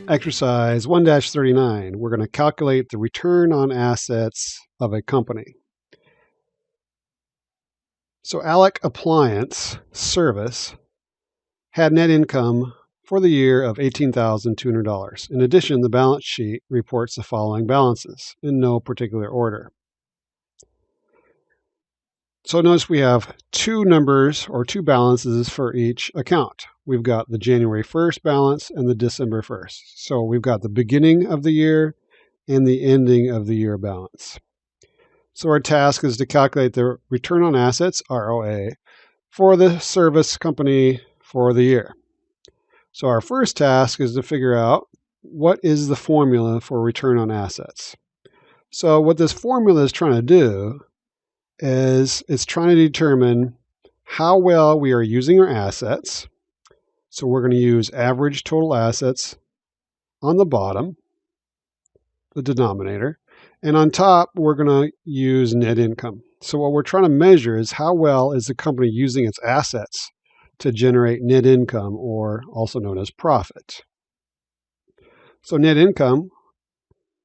Exercise 1-39, we're going to calculate the return on assets of a company. So Alec Appliance Service had net income for the year of $18,200. In addition, the balance sheet reports the following balances in no particular order. So notice we have two numbers or two balances for each account. We've got the January 1st balance and the December 1st. So we've got the beginning of the year and the ending of the year balance. So our task is to calculate the return on assets, ROA, for the service company for the year. So our first task is to figure out what is the formula for return on assets. So what this formula is trying to do is it's trying to determine how well we are using our assets. So we're going to use average total assets on the bottom, the denominator, and on top we're going to use net income. So what we're trying to measure is how well is the company using its assets to generate net income, or also known as profit. So net income,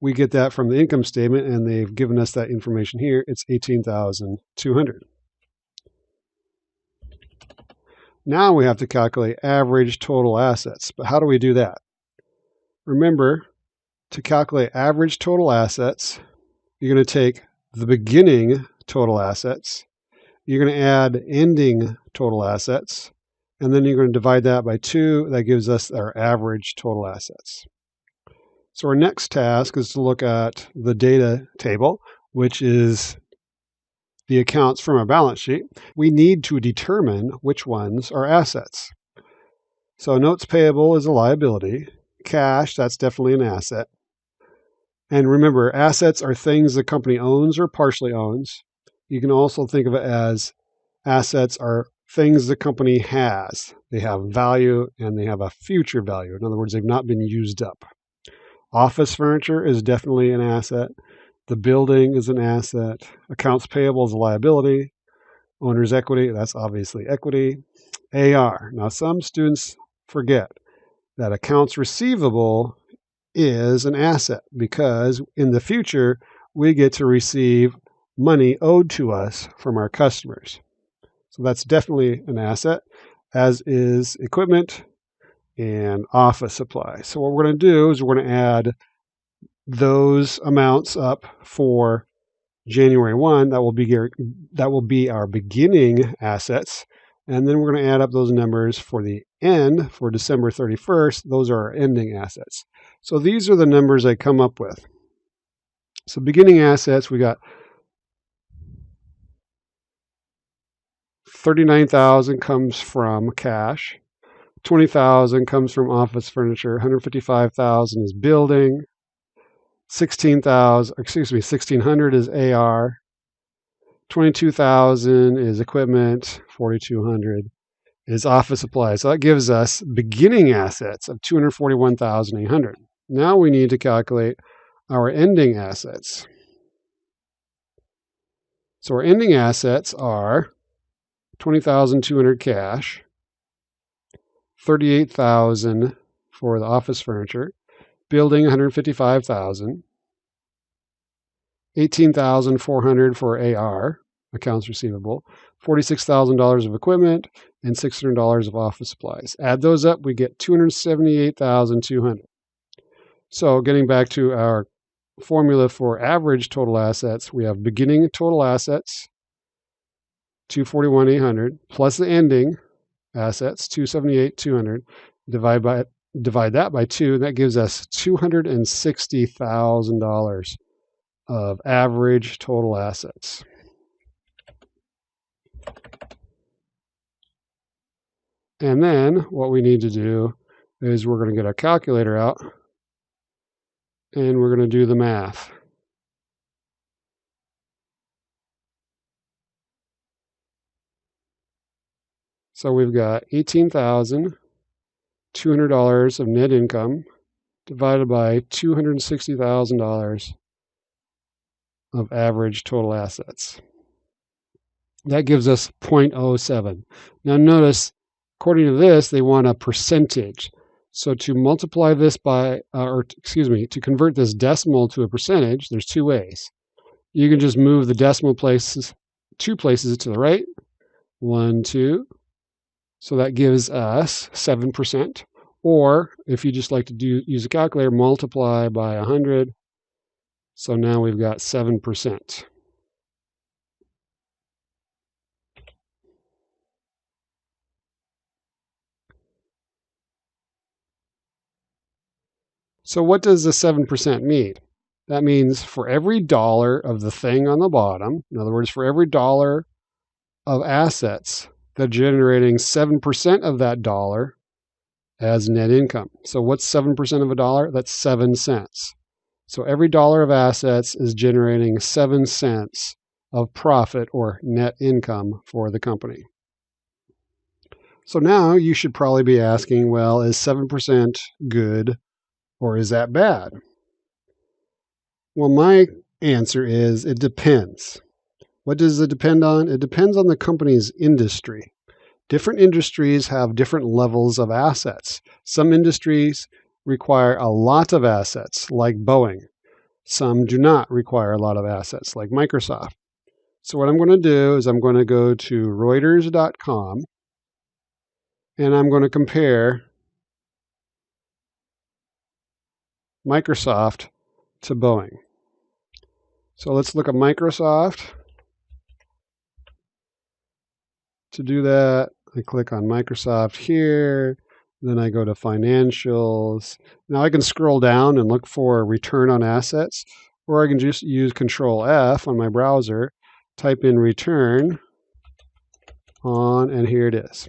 we get that from the income statement, and they've given us that information here. It's $18,200. Now we have to calculate average total assets. But how do we do that? Remember, to calculate average total assets, you're going to take the beginning total assets, you're going to add ending total assets, and then you're going to divide that by 2. That gives us our average total assets. So our next task is to look at the data table, which is the accounts from our balance sheet. We need to determine which ones are assets. So notes payable is a liability. Cash, that's definitely an asset. And remember, assets are things the company owns or partially owns. You can also think of it as assets are things the company has. They have value and they have a future value. In other words, they've not been used up. Office furniture is definitely an asset. The building is an asset. Accounts payable is a liability. Owner's equity, that's obviously equity. AR. Now, some students forget that accounts receivable is an asset because in the future, we get to receive money owed to us from our customers. So that's definitely an asset, as is equipment and office supplies. So what we're going to do is we're going to add those amounts up for January 1. That will be our beginning assets. And then we're going to add up those numbers for the end, for December 31st. Those are our ending assets. So these are the numbers I come up with. So beginning assets, we got $39,000 comes from cash. $20,000 comes from office furniture. $155,000 is building. $1,600 is AR. $22,000 is equipment. $4,200 is office supplies. So that gives us beginning assets of $241,800. Now we need to calculate our ending assets. So our ending assets are $20,200 cash, $38,000 for the office furniture, building $155,000, $18,400 for AR, accounts receivable, $46,000 of equipment, and $600 of office supplies. Add those up, we get $278,200. So getting back to our formula for average total assets, we have beginning total assets, $241,800, plus the ending assets, $278,200. Divide that by 2, that gives us $260,000 of average total assets. And then what we need to do is we're going to get our calculator out and we're going to do the math. So we've got $18,200 of net income divided by $260,000 of average total assets. That gives us 0.07. Now notice, according to this, they want a percentage. So to multiply this by, to convert this decimal to a percentage, there's two ways. You can just move the decimal places, 2 places to the right, 1, 2. So that gives us 7%. Or if you just like to use a calculator, multiply by 100. So now we've got 7%. So what does the 7% mean? That means for every dollar of the thing on the bottom, in other words, for every dollar of assets, they're generating 7% of that dollar as net income. So what's 7% of a dollar? That's 7 cents. So every dollar of assets is generating 7 cents of profit or net income for the company. So now you should probably be asking, well, is 7% good or is that bad? Well, my answer is it depends. What does it depend on? It depends on the company's industry. Different industries have different levels of assets. Some industries require a lot of assets, like Boeing. Some do not require a lot of assets, like Microsoft. So what I'm going to do is I'm going to go to Reuters.com and I'm going to compare Microsoft to Boeing. So let's look at Microsoft. To do that, I click on Microsoft here. Then I go to financials. Now I can scroll down and look for return on assets, or I can just use Control F on my browser, type in return on, and here it is.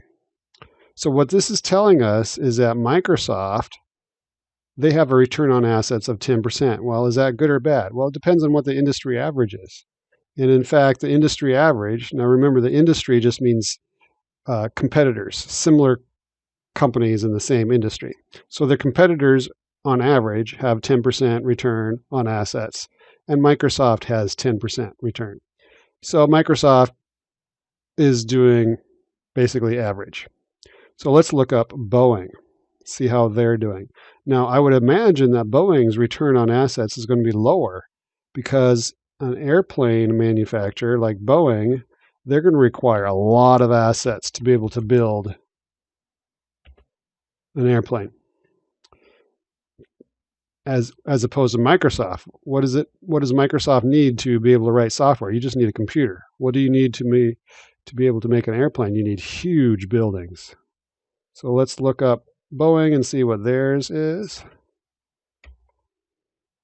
So what this is telling us is that Microsoft, they have a return on assets of 10%. Well, is that good or bad? Well, it depends on what the industry average is. And in fact, the industry average, now remember the industry just means competitors, similar companies in the same industry. So the competitors on average have 10% return on assets, and Microsoft has 10% return. So Microsoft is doing basically average. So let's look up Boeing, see how they're doing. Now, I would imagine that Boeing's return on assets is going to be lower because an airplane manufacturer like Boeing, they're going to require a lot of assets to be able to build an airplane. As opposed to Microsoft, what does Microsoft need to be able to write software? You just need a computer. What do you need to be able to make an airplane? You need huge buildings. So let's look up Boeing and see what theirs is.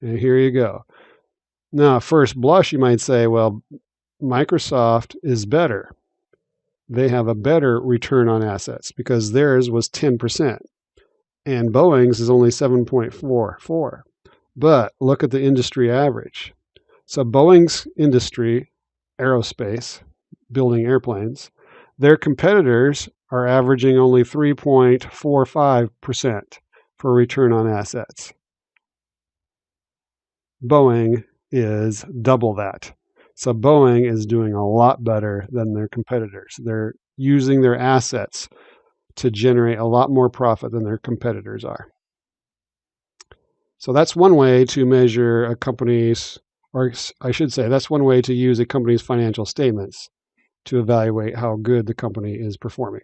And here you go. Now, at first blush, you might say, well, Microsoft is better. They have a better return on assets because theirs was 10%. And Boeing's is only 7.44. But look at the industry average. So Boeing's industry, aerospace, building airplanes, their competitors are averaging only 3.45% for return on assets. Boeing is double that. So Boeing is doing a lot better than their competitors. They're using their assets to generate a lot more profit than their competitors are. So that's one way to measure a company's, or I should say, that's one way to use a company's financial statements to evaluate how good the company is performing.